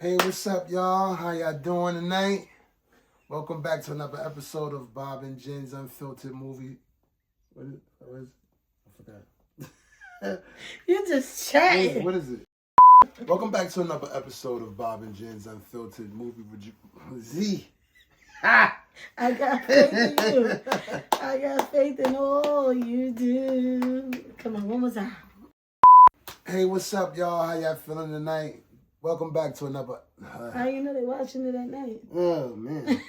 Hey, what's up, y'all? How y'all doing tonight? Welcome back to another episode of Bob and Jen's Unfiltered Movie. What is it? I forgot. You just chatting. What is it? Welcome back to another episode of Bob and Jen's Unfiltered Movie Review. Z. I got faith in you. I got faith in all you do. Come on, one more time. Hey, what's up, y'all? How y'all feeling tonight? Welcome back to another... How you know they watching it at night? Oh, man.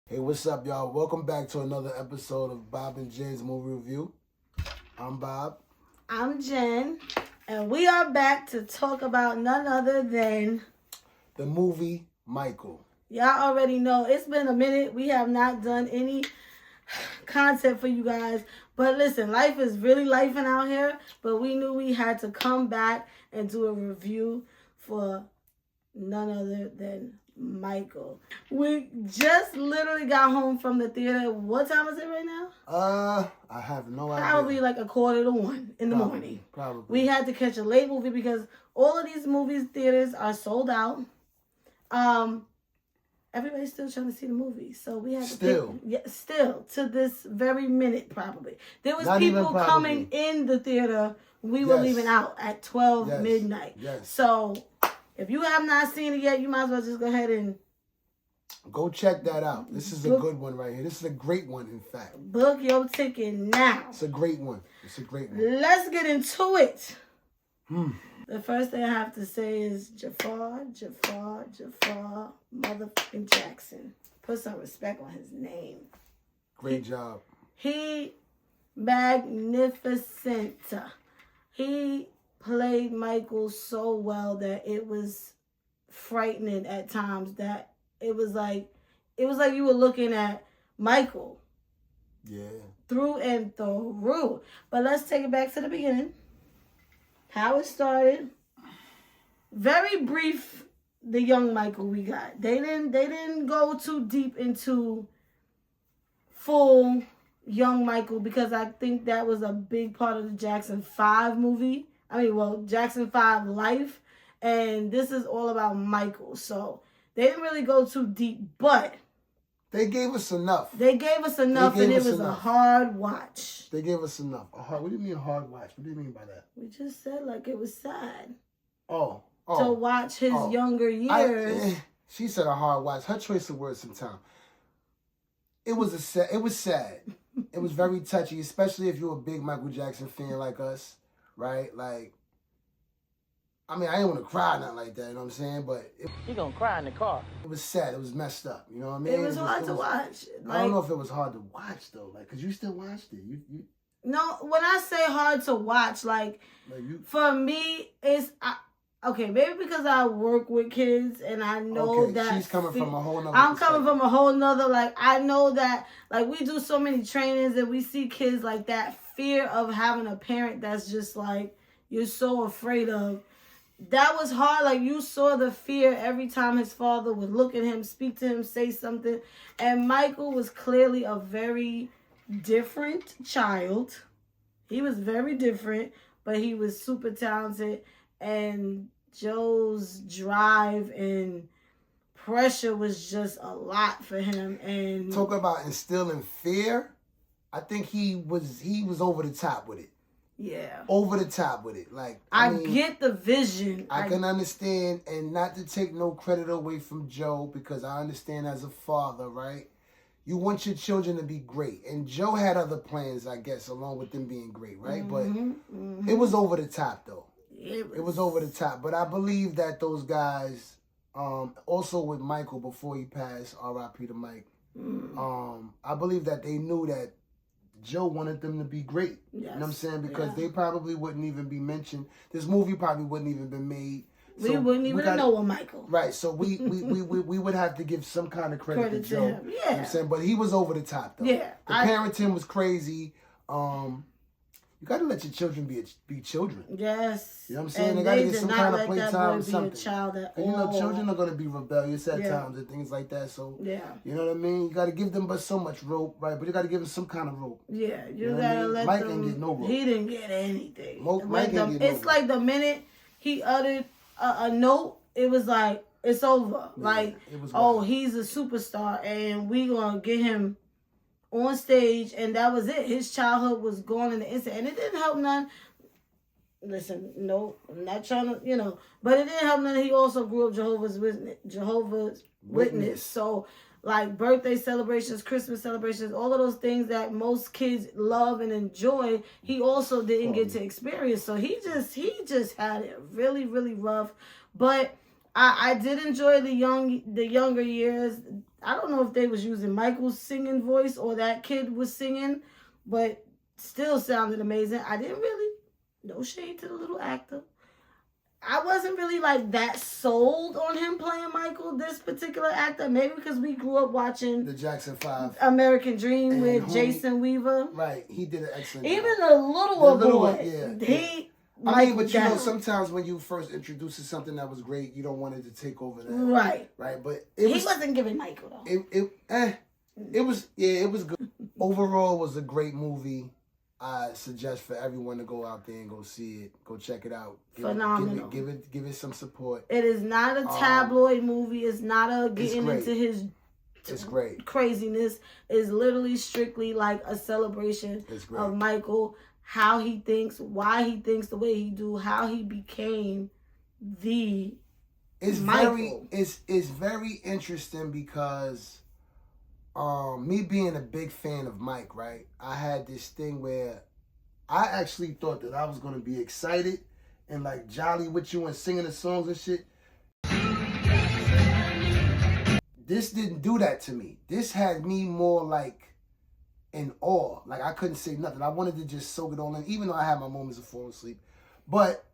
Hey, what's up, y'all? Welcome back to another episode of Bob and Jen's Movie Review. I'm Bob. I'm Jen. And we are back to talk about none other than... the movie Michael. Y'all already know it's been a minute. We have not done any content for you guys. But listen, life is really lifing out here. But we knew we had to come back and do a review for none other than Michael. We just literally got home from the theater. What time is it right now? I have no idea. Probably like 1:45 in the morning. Probably. We had to catch a late movie because all of these movies theaters are sold out. Everybody's still trying to see the movie, so we had to still to this very minute probably. There was people coming in the theater. We were leaving out at 12 midnight. Yes. So if you have not seen it yet, you might as well just go ahead and go check that out. This is a good one right here. This is a great one, in fact. Book your ticket now. It's a great one. It's a great one. Let's get into it. The first thing I have to say is Jafar, motherfucking Jackson. Put some respect on his name. Great job. He magnificent. He played Michael so well that it was frightening at times. That it was like you were looking at Michael. Yeah. Through and through. But let's take it back to the beginning. How it started. Very brief, the young Michael we got. They didn't go too deep into full young Michael because I think that was a big part of the Jackson 5 movie. Jackson 5 life. And this is all about Michael. So they didn't really go too deep, but they gave us enough. And it was a hard watch. They gave us enough. What do you mean a hard watch? What do you mean by that? We just said like it was sad. To watch his younger years. She said a hard watch. Her choice of words sometimes. It was sad. It was very touchy, especially if you're a big Michael Jackson fan like us, right? Like, I didn't want to cry, not like that, you know what I'm saying? But you're going to cry in the car. It was sad. It was messed up, you know what I mean? It was hard to watch. I don't know if it was hard to watch, though, because you still watched it. No, when I say hard to watch, for me, it's... maybe because I work with kids and I know that... She's coming from a whole nother... I'm coming from a whole nother... I know that... we do so many trainings and we see kids like that fear of having a parent that's just you're so afraid of. That was hard. You saw the fear every time his father would look at him, speak to him, say something. And Michael was clearly a very different child. He was very different, but he was super talented. And Joe's drive and pressure was just a lot for him. And talk about instilling fear. I think he was over the top with it. Yeah. Over the top with it. I get the vision. I can understand, and not to take no credit away from Joe, because I understand as a father, right? You want your children to be great. And Joe had other plans, I guess, along with them being great, right? But it was over the top, though. It was over the top. But I believe that those guys, also with Michael before he passed, R.I.P. to Mike, I believe that they knew that Joe wanted them to be great. Yes. You know what I'm saying? Because they probably wouldn't even be mentioned. This movie probably wouldn't even been made. We wouldn't even know Michael. Right. So we would have to give some kind of credit to Joe. Him. Yeah. You know what I'm saying? But he was over the top, though. Yeah. The parenting was crazy. you got to let your children be children. Yes. You know what I'm saying? And they got to they get did some not kind of let that playtime boy or be something. a child at And, you know, all. children are going to be rebellious at Yeah. times and things like that. So, Yeah. you know what I mean? You got to give them but so much rope, right? But you got to give them some kind of rope. Yeah, you know gotta let Mike them. didn't get no rope. He didn't get anything. Mike didn't get no It's like the minute he uttered a note, it was like, it's over. Yeah, like, it was oh, wild. he's a superstar, and we gonna get him on stage, and that was it. His childhood was gone in the instant, and it didn't help none. Listen, no, I'm not trying to, but it didn't help none. He also grew up Jehovah's Witness. So, like birthday celebrations, Christmas celebrations, all of those things that most kids love and enjoy, he also didn't get to experience. So he just had it really, really rough. But I did enjoy the younger years. I don't know if they was using Michael's singing voice or that kid was singing, but still sounded amazing. I didn't really, no shade to the little actor. I wasn't really like that sold on him playing Michael, this particular actor. Maybe because we grew up watching the Jackson 5, American Dream with Jason Weaver. Right, he did an excellent Even job. the little boy, he. I mean, but you know, sometimes when you first introduce something that was great, you don't want it to take over that. Right. Right, but he wasn't giving Michael though. It was good. Overall, it was a great movie. I suggest for everyone to go out there and go see it, go check it out. Phenomenal. Give it some support. It is not a tabloid movie. It's not a getting into his. It's great. Craziness. It's literally strictly like a celebration of Michael, how he thinks, why he thinks the way he do, how he became the Michael. It's very interesting because me being a big fan of Mike, right? I had this thing where I actually thought that I was gonna be excited and like jolly with you and singing the songs and shit. This didn't do that to me. This had me more like in awe. Like I couldn't say nothing. I wanted to just soak it all in, even though I had my moments of falling asleep. But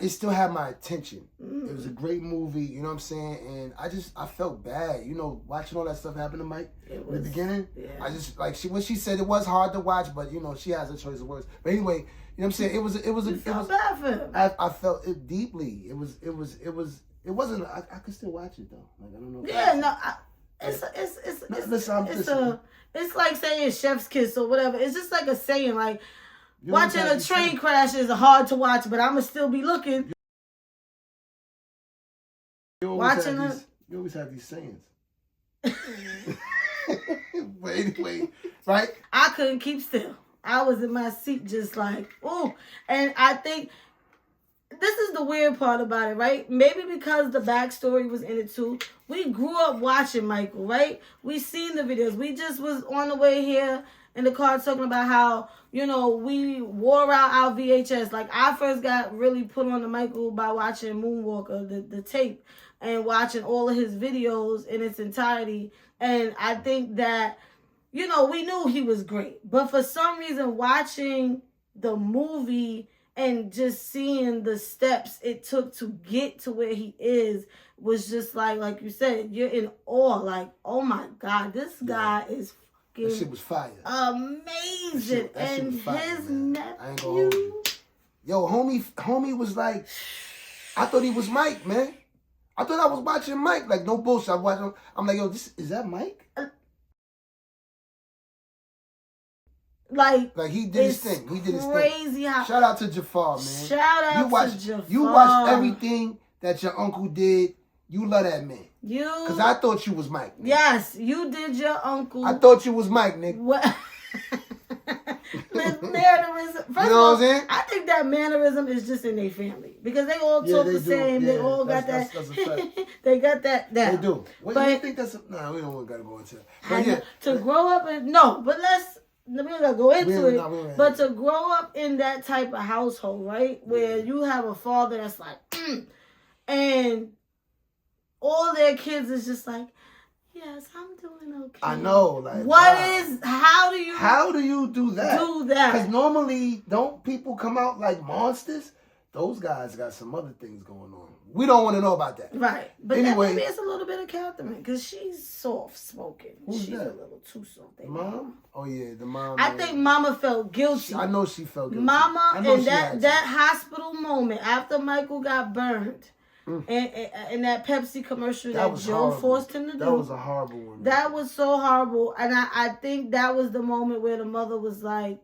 it still had my attention. It was a great movie, you know what I'm saying? And I felt bad, watching all that stuff happen to Mike in the beginning. Yeah. I just, like, when she said it was hard to watch, but, she has a choice of words. But anyway, you know what I'm saying? It was bad for him. I felt it deeply. It wasn't, I could still watch it, though. Like, I don't know. It's like saying chef's kiss or whatever. It's just like a saying, like, watching a train crash is hard to watch, but I'ma still be looking. You always have these sayings. But anyway, right? I couldn't keep still. I was in my seat just like, ooh. And I think this is the weird part about it, right? Maybe because the backstory was in it too. We grew up watching Michael, right? We seen the videos. We just was on the way here in the car talking about how, we wore out our VHS. Like, I first got really put on to Michael by watching Moonwalker, the tape, and watching all of his videos in its entirety. And I think that, we knew he was great. But for some reason, watching the movie and just seeing the steps it took to get to where he is was just like you said, you're in awe. Like, oh my God, this guy is that shit was fire. Amazing. That shit was fire, his nephew. I ain't gonna hold you. Yo, homie was like, I thought he was Mike, man. I thought I was watching Mike. Like, no bullshit. I'm like, yo, is that Mike? Like he did his thing. He did his thing. Crazy how. Shout out to Jafar, man. Shout out to Jafar. You watched everything that your uncle did. You love that man. Because I thought you was Mike. Man. Yes, you did your uncle. I thought you was Mike, nigga. What? The mannerism. First you know what I'm saying? I think that mannerism is just in their family because they all talk the same. Yeah, they all got that. That's a fact. They got that. They do. What do you think that's? Nah, we don't gotta go into that. But yeah, to grow up and but we don't gotta go into it. But to grow up in that type of household, right, where you have a father that's like, and all their kids is just like, yes, I'm doing okay. I know, like how do you do that? Do that. Because normally, don't people come out like monsters? Those guys got some other things going on. We don't want to know about that. Right. But anyway, maybe it's a little bit of Catherine, because she's soft spoken. Who's she's that? a little too soft. The mom? Oh yeah, the mom. I think Mama felt guilty. I know she felt guilty. Mama, in that hospital moment after Michael got burned, and that Pepsi commercial that Joe forced him to do. That was a horrible one. That was so horrible, and I think that was the moment where the mother was like,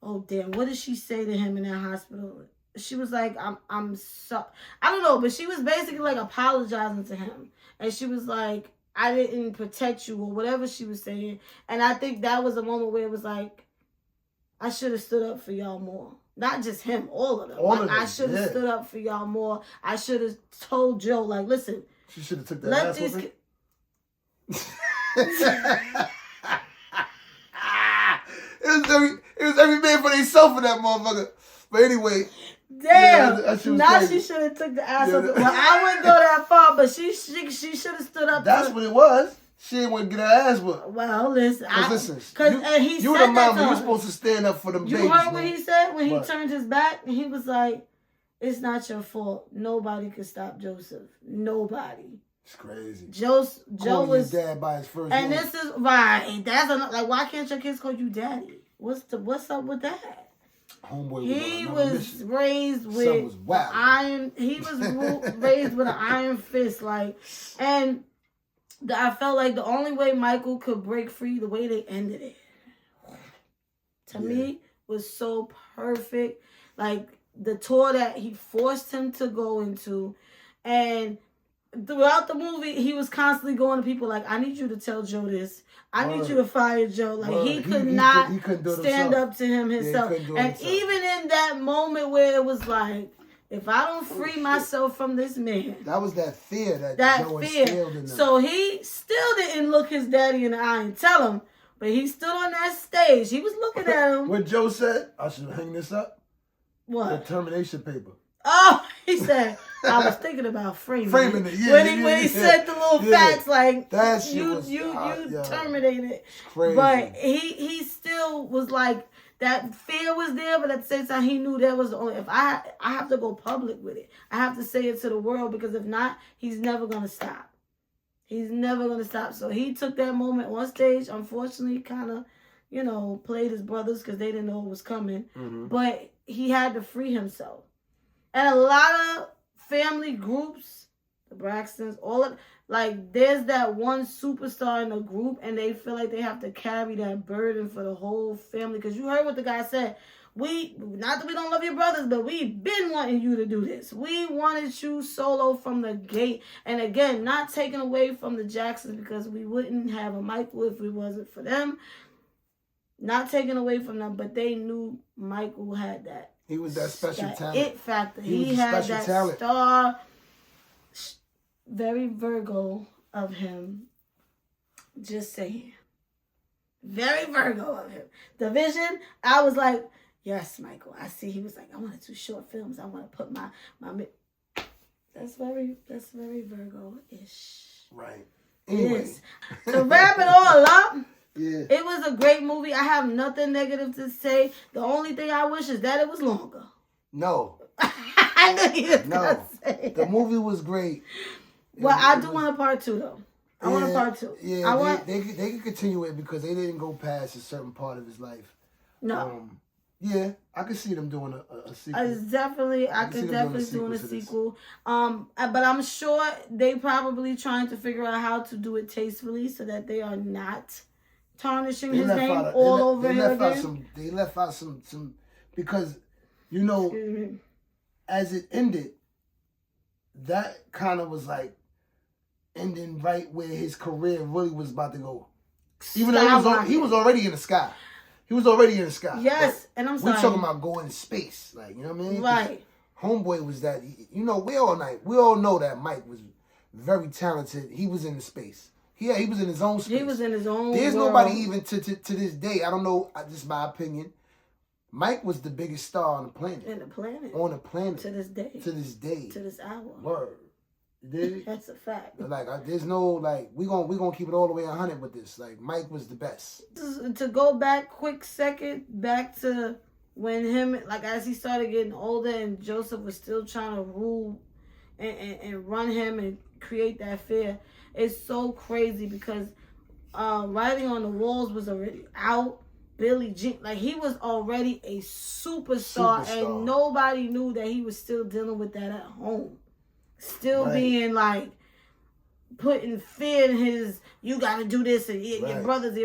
"Oh damn, what did she say to him in that hospital?" She was like, I'm so, I don't know, but she was basically like apologizing to him. And she was like, I didn't protect you or whatever she was saying. And I think that was a moment where it was like, I should have stood up for y'all more. Not just him, all of them. I should have stood up for y'all more. I should have told Joe, like, listen. She should have took that ass with it. It was every man for themselves for that motherfucker. But anyway. Damn. Now she should have took the ass off. Well, I wouldn't go that far, but she should have stood up. That's what it was. She didn't want to get her ass whipped. Well, listen. You the mama. You're supposed to stand up for them babies. You heard what he said when he turned his back? And he was like, it's not your fault. Nobody could stop Joseph. Nobody. It's crazy. Joe was dad by his first and name. This is right. That's like, why can't your kids call you daddy? What's up with that? Homeboy he was raised with was iron. He was raised with an iron fist, like, and I felt like the only way Michael could break free, the way they ended it, to me, was so perfect. Like the tour that he forced him to go into, and throughout the movie, he was constantly going to people like, I need you to tell Joe this. I need you to fire Joe. Like, he could not stand up to him himself. And even in that moment where it was like, if I don't free myself from this man. That was that fear that Joe instilled in him. So he still didn't look his daddy in the eye and tell him. But he stood on that stage. He was looking at him. What Joe said, I should hang this up. What? The termination paper. Oh, he said, I was thinking about framing it. Yeah, when he said the little facts, like, that shit you terminated it. Crazy. But he still was like, that fear was there, but at the same time, he knew that was the only, if I have to go public with it. I have to say it to the world, because if not, he's never going to stop. He's never going to stop. So he took that moment on stage, unfortunately, kind of, played his brothers because they didn't know it was coming. Mm-hmm. But he had to free himself. And a lot of family groups, the Braxtons, there's that one superstar in the group, and they feel like they have to carry that burden for the whole family. Because you heard what the guy said. Not that we don't love your brothers, but we've been wanting you to do this. We wanted you solo from the gate. And again, not taken away from the Jacksons, because we wouldn't have a Michael if it wasn't for them. Not taken away from them, but they knew Michael had that. He was that special talent. It factor. He had that talent. Star. Very Virgo of him. Just saying. Very Virgo of him. The vision, I was like, yes, Michael. I see. He was like, I want to do short films. I want to put my That's very Virgo-ish. Right. Anyway. Yes. To wrap it all up. Yeah. It was a great movie. I have nothing negative to say. The only thing I wish is that it was longer. No. I knew you was gonna say that. The movie was great. Well, I do want a part 2 though. I want a part 2. Yeah, they could continue it because they didn't go past a certain part of his life. No. Yeah, I could see them doing a sequel. I could definitely doing a sequel. But I'm sure they probably trying to figure out how to do it tastefully so that they are not tarnishing his name over him again. They left out some because, as it ended, that kind of was like ending right where his career really was about to go. Even though he was already in the sky. He was already in the sky. Yes, and I'm sorry. We're talking about going to space. Like, you know what I mean? Right. Homeboy was that, we all know that Mike was very talented. He was in the space. Yeah, he was in his own space. He was in his own There's world. nobody even to this day, I don't know, this is my opinion, Mike was the biggest star on the planet. On the planet. To this day. To this day. To this hour. Word. That's a fact. Like, there's no, we gonna keep it all the way 100 with this. Like, Mike was the best. To go back quick second, back to when him, as he started getting older and Joseph was still trying to rule and run him and create that fear. It's so crazy because Writing on the Walls was already out. Billie Jean, like he was already a superstar, and nobody knew that he was still dealing with that at home. Still being like putting fear in his, you gotta do this, and your brothers,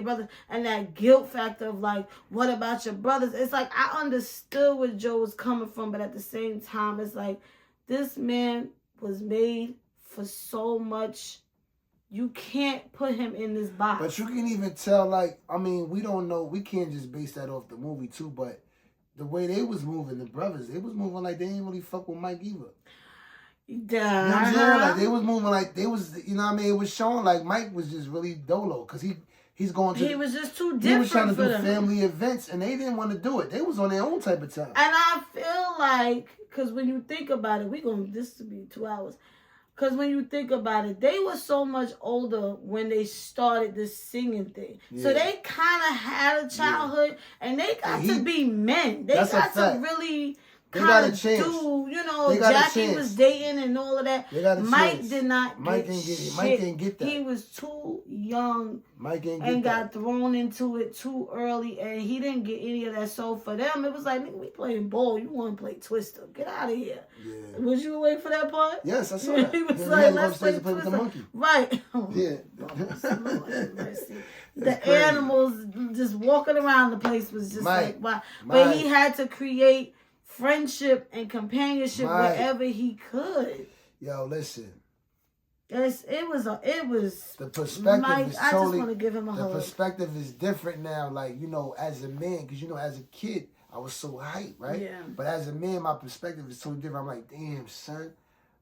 and that guilt factor of like, what about your brothers? It's like I understood where Joe was coming from, but at the same time, it's like this man was made for so much. You can't put him in this box. But you can even tell, like, I mean, we don't know. We can't just base that off the movie, too. But the way they was moving, the brothers, they was moving like they didn't really fuck with Mike either. You know what I'm saying? Like, they was moving like they was, you know what I mean? It was showing like Mike was just really dolo. Because he's going to... He was just too different. He was trying to do family events, and they didn't want to do it. They was on their own type of time. And I feel like, because when you think about it, this will be 2 hours. Because when you think about it, they were so much older when they started this singing thing. Yeah. So they kind of had a childhood, and they got to be men. They got to really kind of do, you know, Jackie was dating and all of that. Mike did not Mike didn't get that. He was too young. Mike didn't get and that. Got thrown into it too early, and he didn't get any of that. So for them, it was like, nigga, we playing ball. You want to play Twister? Get out of here. Yeah. Was you awake for that part? Yes, I saw that. He was like, let's play Twister. With the monkey. Right. Yeah. The animals just walking around the place was just like, wow. But he had to create friendship and companionship wherever he could. Yo, listen. It was the perspective Mike, is totally, I just want to give him a hug. The perspective is different now. Like, you know, as a man, because you know, as a kid, I was so hyped, right? Yeah. But as a man, my perspective is totally different. I'm like, damn, son,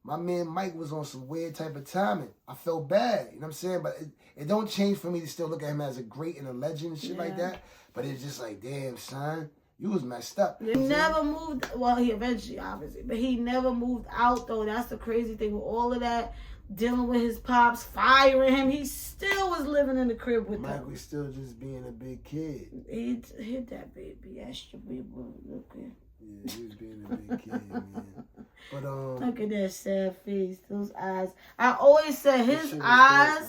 my man Mike was on some weird type of timing. I felt bad, you know what I'm saying? But it don't change for me to still look at him as a great and a legend and shit like that. But it's just like, damn, son, you was messed up. He never moved. Well, he eventually, obviously, but he never moved out though. That's the crazy thing with all of that. Dealing with his pops, firing him, he still was living in the crib with Mike them. was still just being a big kid. He hit that baby, extra baby. Okay. Yeah, he was being a big kid, man. But look at that sad face, those eyes. I always said his eyes.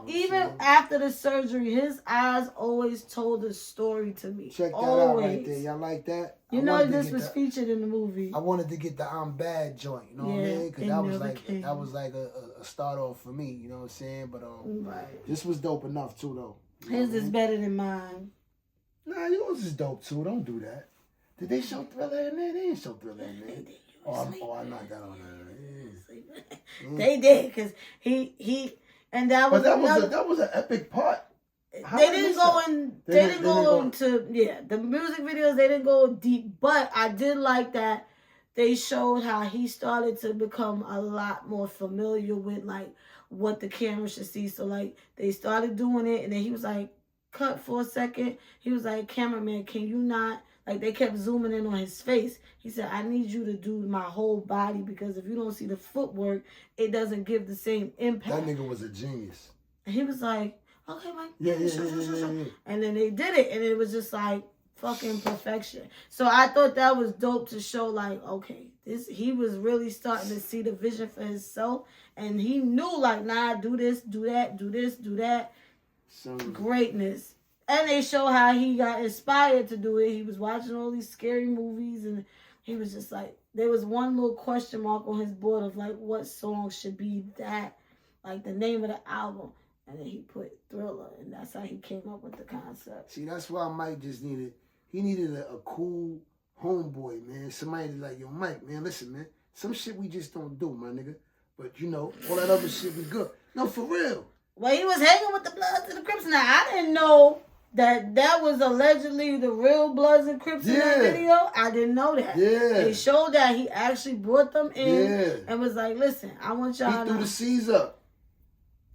Even after the surgery, his eyes always told a story to me. Check that out right there. Y'all like that? You know this was featured in the movie. I wanted to get the I'm Bad joint, you know what I mean? Because that was like a start off for me, you know what I'm saying? But this was dope enough too, though. His is better than mine. Nah, yours is dope too. Don't do that. Did they show Thriller in there? They didn't show Thriller in there. I knocked that on there. They did, because he and that was. But that was an epic part. They didn't go into the music videos. They didn't go deep, but I did like that they showed how he started to become a lot more familiar with like what the camera should see. So like they started doing it, and then he was like, cut for a second. He was like, cameraman, can you not? Like they kept zooming in on his face. He said, I need you to do my whole body, because if you don't see the footwork, it doesn't give the same impact. That nigga was a genius. And he was like, okay, Mike. Yeah. And then they did it, and it was just like fucking perfection. So I thought that was dope to show like, okay, he was really starting to see the vision for himself, and he knew like, nah, do this, do that, do this, do that. Greatness. And they show how he got inspired to do it. He was watching all these scary movies, and he was just like, there was one little question mark on his board of like, what song should be that, like the name of the album. And then he put Thriller, and that's how he came up with the concept. See, that's why Mike just needed a cool homeboy, man. Somebody like, yo, Mike, man, listen, man, some shit we just don't do, my nigga. But, you know, all that other shit we good. No, for real. Well, he was hanging with the Bloods and the Crips. Now, I didn't know that was allegedly the real Bloods and Crips in that video. I didn't know that. Yeah. They showed that he actually brought them in and was like, listen, I want y'all to... He threw the C's up.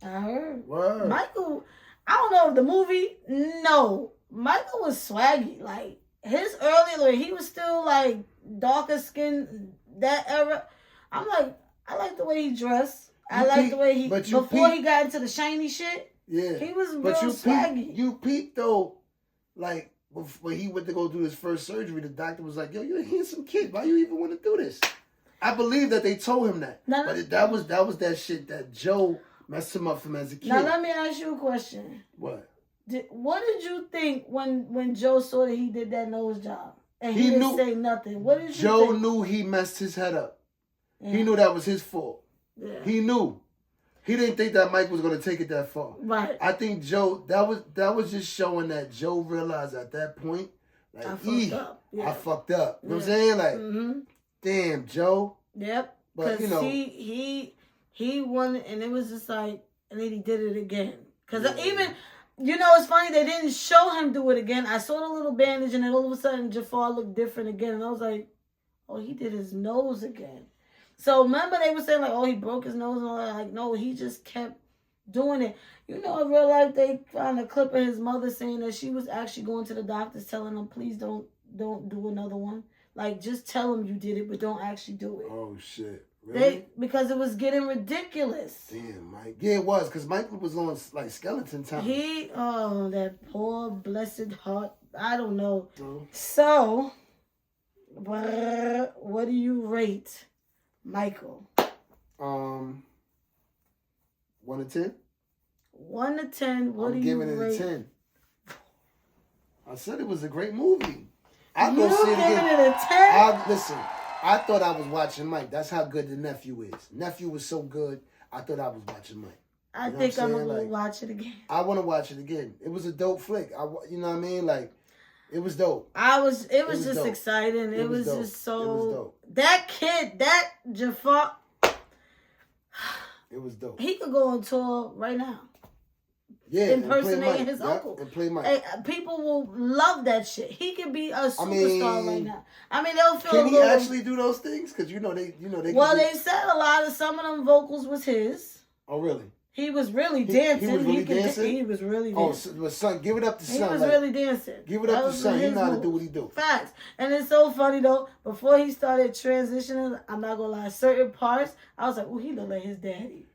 I heard. Word. Michael, I don't know if the movie, no. Michael was swaggy. Like, his early, he was still, like, darker skin, that era. I'm like, I like the way he dressed. I like the way he, before he got into the shiny shit, he was real swaggy. You peeped, though, like, when he went to go do his first surgery, the doctor was like, yo, you're a handsome kid. Why you even want to do this? I believe that they told him that. Now, But that was that shit that Joe messed him up from as a kid. Now let me ask you a question. What? What did you think when Joe saw that he did that nose job and he didn't say nothing? What did you Joe think? knew he messed his head up. Yeah. He knew that was his fault. Yeah. He knew. He didn't think that Mike was gonna take it that far. Right. I think Joe that was just showing that Joe realized at that point, like, I fucked up. Yeah. I fucked up. You know what I'm saying? Like, damn, Joe. Yep. But you know, he won, and it was just like, and then he did it again. Cause even, you know, it's funny they didn't show him do it again. I saw the little bandage, and then all of a sudden Jafar looked different again, and I was like, oh, he did his nose again. So remember they were saying like, oh, he broke his nose and all that. Like, no, he just kept doing it. You know, in real life, they found a clip of his mother saying that she was actually going to the doctors telling them, please don't do another one. Like, just tell them you did it, but don't actually do it. Oh shit, really? Because it was getting ridiculous. Damn, Mike. Yeah, it was because Mike was on like skeleton time. That poor blessed heart. I don't know. So, what do you rate Michael? 1 to 10. 1 to 10. What I'm do you giving rate? it a 10. I said it was a great movie. I You go see it giving again. it a 10? Listen, I thought I was watching Mike. That's how good the nephew is. Nephew was so good. I thought I was watching Mike. I think I'm gonna go watch it again. I want to watch it again. It was a dope flick. You know what I mean? Like, it was dope. It was just dope. exciting. It was dope. just so. It was dope. That kid, that Jafar. It was dope. He could go on tour right now. Yeah, impersonating his uncle. And play Mike. Hey, people will love that shit. He could be a superstar right now. I mean, they'll feel. Can he actually do those things? Because they. Well, they said some of them vocals was his. Oh, really? He was really dancing. He was really dancing? He was really dancing. Oh, son, give it up to son. He was really dancing. Give it up to son. He know how to do what he do. Facts. And it's so funny, though. Before he started transitioning, I'm not going to lie, certain parts, I was like, oh, he looked like his daddy.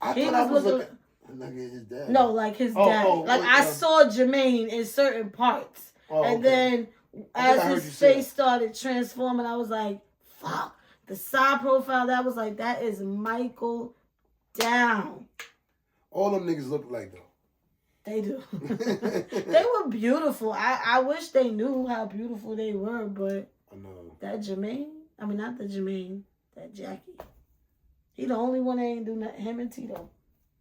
I thought I was looking like his dad. No, like his daddy. I saw Jermaine in certain parts. And then as his face started transforming, I was like, fuck. The side profile, that was like, that is Michael down. All them niggas look like though. They do. They were beautiful. I wish they knew how beautiful they were, but I know. That Jermaine, I mean not the Jermaine, that Jackie. He the only one that ain't do nothing. Him and Tito.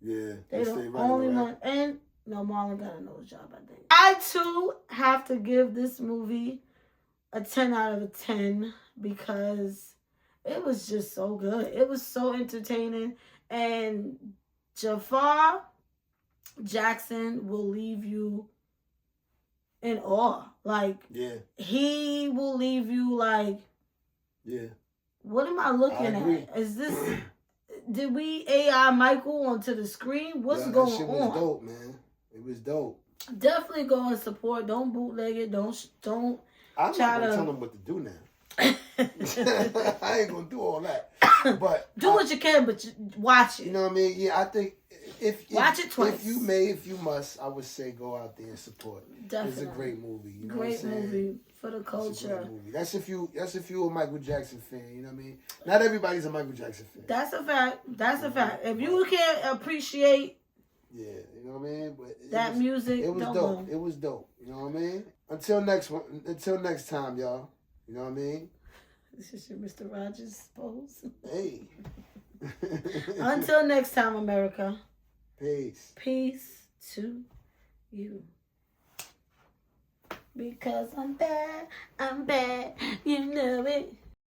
Yeah. They the only one. And no, Marlon got a nose job, I think. I too have to give this movie a 10 out of 10 because it was just so good. It was so entertaining. And Jafar Jackson will leave you in awe. Like, he will leave you like, what am I looking at? Is this, did we AI Michael onto the screen? What's going that shit on? was dope, man. It was dope. Definitely go and support. Don't bootleg it. Don't I'm try not going to tell them what to do now. I ain't gonna do all that, but do what you can, but watch it. You know what I mean? Yeah, I think watch it twice. If you must, I would say go out there and support. Definitely, it's a great movie. You know great movie for the culture. It's a great movie. That's if you a Michael Jackson fan. You know what I mean? Not everybody's a Michael Jackson fan. That's a fact. That's a fact. If you can't appreciate, you know what I mean? But that music, it was dope. It was dope. You know what I mean? Until next time, y'all. You know what I mean? This is your Mr. Rogers pose. Hey. Until next time, America. Peace. Peace to you. Because I'm bad, you know it.